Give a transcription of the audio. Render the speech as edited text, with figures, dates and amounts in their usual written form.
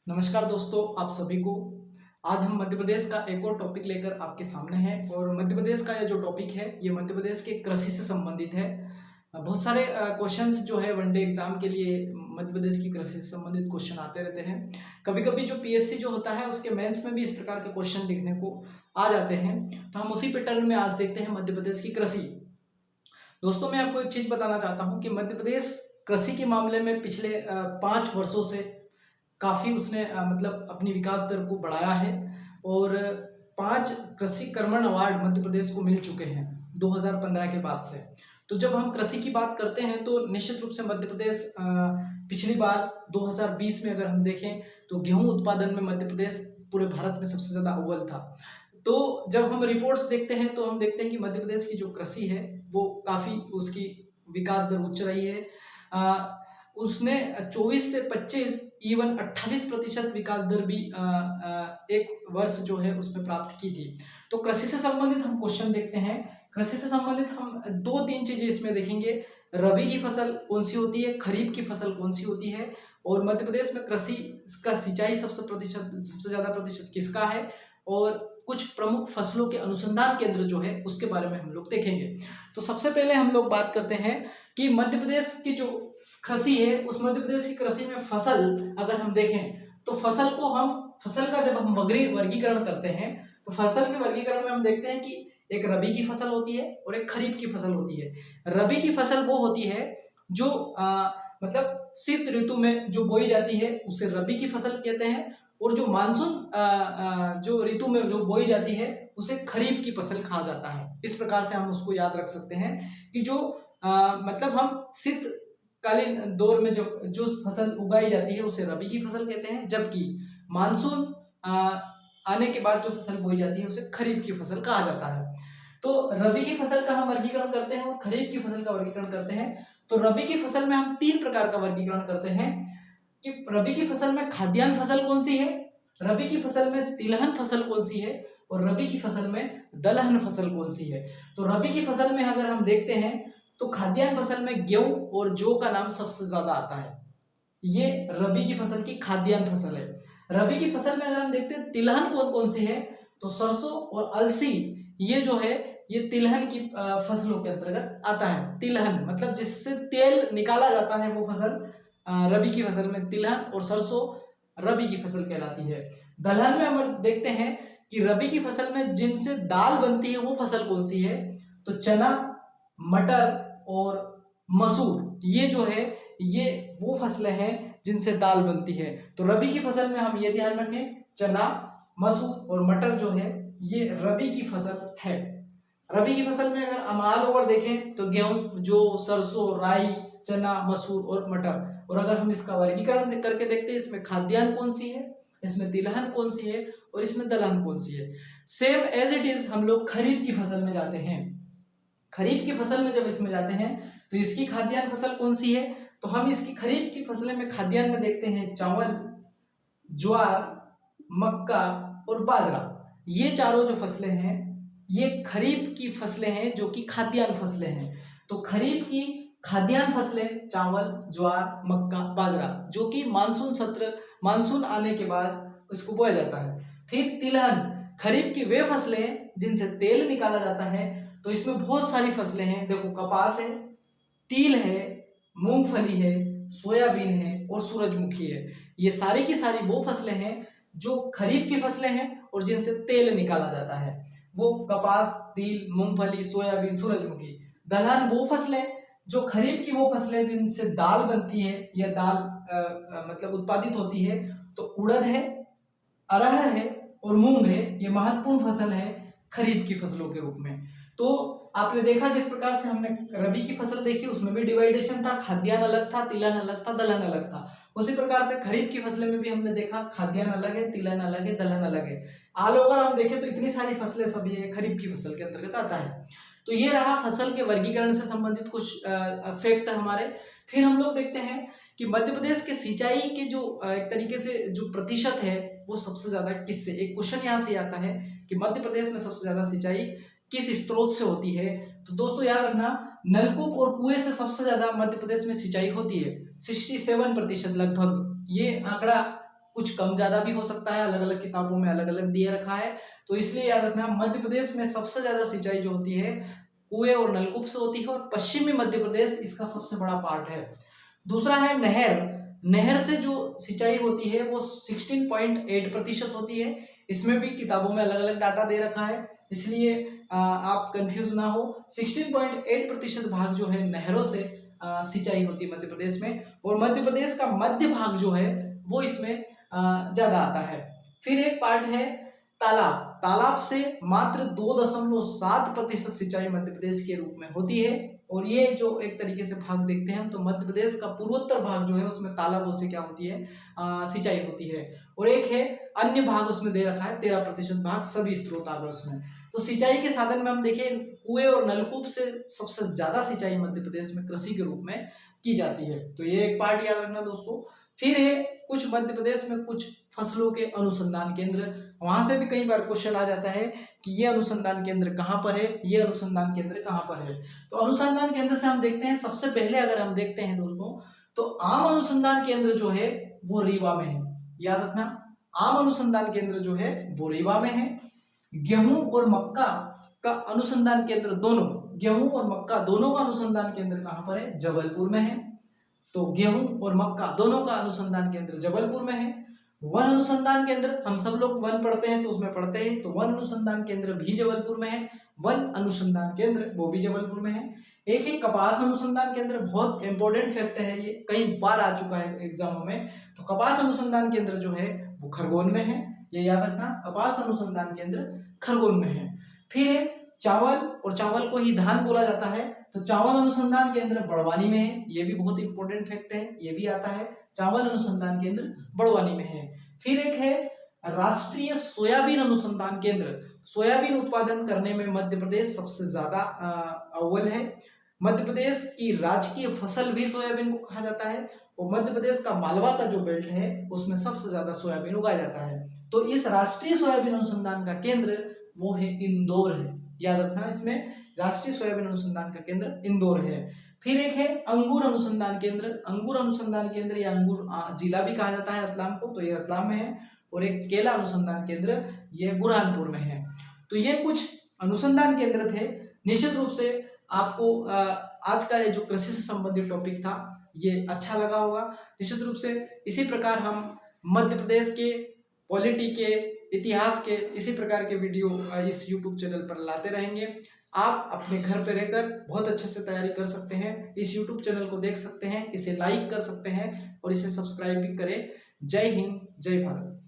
नमस्कार दोस्तों, आप सभी को। आज हम मध्य प्रदेश का एक और टॉपिक लेकर आपके सामने हैं और मध्य प्रदेश का ये जो टॉपिक है ये मध्य प्रदेश के कृषि से संबंधित है। बहुत सारे क्वेश्चंस जो है वनडे एग्जाम के लिए मध्य प्रदेश की कृषि से संबंधित क्वेश्चन आते रहते हैं। कभी कभी जो पीएससी जो होता है उसके मेंस में भी इस प्रकार के क्वेश्चन देखने को आ जाते हैं। तो हम उसी पैटर्न में आज देखते हैं मध्य प्रदेश की कृषि। दोस्तों, मैं आपको एक चीज बताना चाहता हूँ कि मध्य प्रदेश कृषि के मामले में पिछले 5 वर्षों से काफ़ी उसने मतलब अपनी विकास दर को बढ़ाया है और 5 कृषि कर्मण अवार्ड मध्य प्रदेश को मिल चुके हैं 2015 के बाद से। तो जब हम कृषि की बात करते हैं तो निश्चित रूप से मध्य प्रदेश पिछली बार 2020 में अगर हम देखें तो गेहूं उत्पादन में मध्य प्रदेश पूरे भारत में सबसे ज़्यादा अव्वल था। तो जब हम रिपोर्ट्स देखते हैं तो हम देखते हैं कि मध्य प्रदेश की जो कृषि है वो काफ़ी उसकी विकास दर उच्च रही है। उसने 24 से 25 इवन 28% विकास दर भी एक वर्ष जो है उसमें प्राप्त की थी। तो कृषि से संबंधित हम क्वेश्चन देखते हैं। कृषि से संबंधित हम 2-3 चीजें इसमें देखेंगे। रबी की फसल कौन सी होती है, खरीफ की फसल कौन सी होती है, और मध्य प्रदेश में कृषि का सिंचाई सबसे ज्यादा प्रतिशत किसका है, और कुछ प्रमुख फसलों के अनुसंधान केंद्र जो है उसके बारे में हम लोग देखेंगे। तो सबसे पहले हम लोग बात करते हैं कि मध्य प्रदेश की जो कृषि है उस मध्य प्रदेश की कृषि में फसल अगर हम देखें तो फसल का जब हम वर्गीकरण करते हैं तो फसल के वर्गीकरण में हम देखते हैं कि एक रबी की फसल होती है और एक खरीफ की फसल होती है। रबी की फसल वो होती है जो मतलब शीत ऋतु में जो बोई जाती है उसे रबी की फसल कहते हैं, और जो मानसून जो ऋतु में जो बोई जाती है उसे खरीफ की फसल कहा जाता है। इस प्रकार से हम उसको याद रख सकते हैं कि जो मतलब हम शीतकालीन दौर में जो फसल उगाई जाती है उसे रबी की फसल कहते हैं, जबकि मानसून आने के बाद जो फसल बोई जाती है उसे खरीफ की फसल कहा जाता है। तो रबी की फसल का हम वर्गीकरण करते हैं और खरीफ की फसल का वर्गीकरण करते हैं। तो रबी की फसल में हम 3 प्रकार का वर्गीकरण करते हैं कि रबी की फसल में खाद्यान्न फसल कौन सी है, रबी की फसल में तिलहन फसल कौन सी है, और रबी की फसल में दलहन फसल कौन सी है। तो रबी की फसल में अगर हम देखते हैं तो खाद्यान्न फसल में गेहूं और जौ का नाम सबसे ज्यादा आता है। ये रबी की फसल की खाद्यान्न फसल है। रबी की फसल में अगर हम देखते हैं तिलहन कौन कौन सी है तो सरसों और अलसी, ये जो है ये तिलहन की फसलों के अंतर्गत आता है। तिलहन मतलब जिससे तेल निकाला जाता है वो फसल रबी की फसल में तिलहन और सरसों रबी की फसल कहलाती है। दलहन में हम देखते हैं कि रबी की फसल में जिनसे दाल बनती है वो फसल कौन सी है, तो चना, मटर और मसूर, ये जो है ये वो फसलें हैं जिनसे दाल बनती है। तो रबी की फसल में हम ये ध्यान रखें, चना, मसूर और मटर जो है ये रबी की फसल है। रबी की फसल में अगर हम ऑल ओवर देखें तो गेहूं, जौ, सरसों, राई, चना, मसूर और मटर। और अगर हम इसका वर्गीकरण करके देखते हैं इसमें खाद्यान्न कौन सी है, इसमें तिलहन कौन सी है और इसमें दलहन कौन सी है। सेम एज इट इज हम लोग खरीफ की फसल में जाते हैं। खरीफ की फसल में जब इसमें जाते हैं तो इसकी खाद्यान्न फसल कौन सी है, तो हम इसकी खरीफ की फसलें में खाद्यान्न में देखते हैं चावल, ज्वार, मक्का और बाजरा। ये चारों जो फसलें हैं ये खरीफ की फसलें हैं जो कि खाद्यान्न फसलें हैं। तो खरीफ की खाद्यान्न फसलें चावल, ज्वार, मक्का, बाजरा, जो कि मानसून आने के बाद इसको बोया जाता है। फिर तिलहन, खरीफ की वे फसलें जिनसे तेल निकाला जाता है। तो इसमें बहुत सारी फसलें हैं, देखो कपास है, तिल है, मूंगफली है, सोयाबीन है और सूरजमुखी है। ये सारी की सारी वो फसलें हैं जो खरीफ की फसलें हैं और जिनसे तेल निकाला जाता है। वो कपास, तिल, मूंगफली, सोयाबीन, सूरजमुखी। दलहन वो फसलें जो खरीफ की वो फसलें जिनसे दाल बनती है या दाल मतलब उत्पादित होती है। तो उड़द है, अरहर है और मूंग है, ये महत्वपूर्ण फसल है खरीफ की फसलों के रूप में। तो आपने देखा जिस प्रकार से हमने रबी की फसल देखी उसमें भी डिवाइडेशन था, खाद्यान्न अलग था, तिलहन अलग था, दलहन अलग था। उसी प्रकार से खरीफ की फसलें में भी हमने देखा खाद्यान्न अलग है, तिलहन अलग है, दलहन अलग है। ऑल ओवर हम देखें तो इतनी सारी फसलें सब ये खरीफ की फसल के अंतर्गत आता है। तो ये रहा फसल के वर्गीकरण से संबंधित कुछ फैक्ट हमारे। फिर हम लोग देखते हैं कि मध्य प्रदेश के सिंचाई के जो एक तरीके से जो प्रतिशत है वो सबसे ज्यादा किससे, एक क्वेश्चन यहाँ से आता है कि मध्य प्रदेश में सबसे ज्यादा सिंचाई किस स्रोत से होती है। तो दोस्तों याद रखना, नलकूप और कुएं से सबसे ज्यादा मध्य प्रदेश में सिंचाई होती है, 67% लगभग। ये आंकड़ा कुछ कम ज़्यादा भी हो सकता है, अलग अलग किताबों में अलग अलग दिए रखा है। तो इसलिए याद रखना, मध्य प्रदेश में सबसे ज़्यादा सिंचाई जो होती है कुएं और नलकूप से होती है, और पश्चिमी मध्य प्रदेश इसका सबसे बड़ा पार्ट है। दूसरा है नहर। नहर से जो सिंचाई होती है वो 16.8% होती है। इसमें भी किताबों में अलग अलग डाटा दे रखा है, इसलिए आप कंफ्यूज ना हो। 16.8% भाग जो है नहरों से सिंचाई होती है मध्य प्रदेश में, और मध्य प्रदेश का मध्य भाग जो है वो इसमें ज्यादा आता है। फिर एक पार्ट है तालाब। तालाब से मात्र 2.7% सिंचाई मध्य प्रदेश के रूप में होती है। और ये जो एक तरीके से भाग देखते हैं तो मध्य प्रदेश का पूर्वोत्तर भाग जो है उसमें तालाबों से क्या होती है, सिंचाई होती है। और एक है अन्य भाग, उसमें दे रखा है 13% भाग सभी स्रोत आ गए उसमें। तो सिंचाई के साधन में हम देखें, कुएं और नलकूप से सबसे ज्यादा सिंचाई मध्य प्रदेश में कृषि के रूप में की जाती है। तो ये एक पार्ट याद रखना दोस्तों। फिर है कुछ मध्य प्रदेश में कुछ फसलों के अनुसंधान केंद्र। वहां से भी कई बार क्वेश्चन आ जाता है कि ये अनुसंधान केंद्र कहाँ पर है, ये अनुसंधान केंद्र कहाँ पर है। तो अनुसंधान केंद्र से हम देखते हैं, सबसे पहले अगर हम देखते हैं दोस्तों तो आम अनुसंधान केंद्र जो है वो रीवा में है। याद रखना, आम अनुसंधान केंद्र जो है वो रीवा में है। गेहूं और मक्का का अनुसंधान केंद्र दोनों, गेहूं और मक्का दोनों का अनुसंधान केंद्र कहाँ पर है, जबलपुर में है। तो गेहूं और मक्का दोनों का अनुसंधान केंद्र जबलपुर में है। वन अनुसंधान केंद्र, हम सब लोग वन पढ़ते हैं तो उसमें पढ़ते हैं, तो वन अनुसंधान केंद्र भी जबलपुर में है। वन अनुसंधान केंद्र वो भी जबलपुर में है। एक है कपास अनुसंधान केंद्र, बहुत इंपॉर्टेंट फैक्ट है, ये कई बार आ चुका है एग्जामों में। तो कपास अनुसंधान केंद्र जो है वो खरगोन में है, ये याद रखना, कपास अनुसंधान केंद्र खरगोन में है। फिर है चावल, और चावल को ही धान बोला जाता है, तो चावल अनुसंधान केंद्र बड़वानी में है, ये भी बहुत इंपॉर्टेंट फैक्ट है, ये भी आता है, चावल अनुसंधान केंद्र बड़वानी में है। फिर एक है राष्ट्रीय सोयाबीन अनुसंधान केंद्र। सोयाबीन उत्पादन करने में मध्य प्रदेश सबसे ज्यादा अव्वल है। मध्य प्रदेश की राजकीय फसल भी सोयाबीन को कहा जाता है, और मध्य प्रदेश का मालवा का जो बेल्ट है उसमें सबसे ज्यादा सोयाबीन उगाया जाता है। तो इस राष्ट्रीय सोयाबीन अनुसंधान का केंद्र वो है इंदौर है, याद रखना, इसमें राष्ट्रीय सोयाबीन अनुसंधान का केंद्र इंदौर है। फिर एक है अंगूर अनुसंधान केंद्र। अंगूर अनुसंधान केंद्र या अंगूर जिला भी कहा जाता है रतलाम को, तो ये रतलाम में है। और एक केला अनुसंधान केंद्र ये बुरहानपुर में है। तो ये कुछ अनुसंधान केंद्र थे। निश्चित रूप से आपको आज का ये जो कृषि से संबंधित टॉपिक था ये अच्छा लगा होगा। निश्चित रूप से इसी प्रकार हम मध्य प्रदेश के पॉलिटी के, इतिहास के इसी प्रकार के वीडियो इस YouTube चैनल पर लाते रहेंगे। आप अपने घर पे रहकर बहुत अच्छे से तैयारी कर सकते हैं, इस YouTube चैनल को देख सकते हैं, इसे लाइक कर सकते हैं और इसे सब्सक्राइब भी करें। जय हिंद, जय भारत।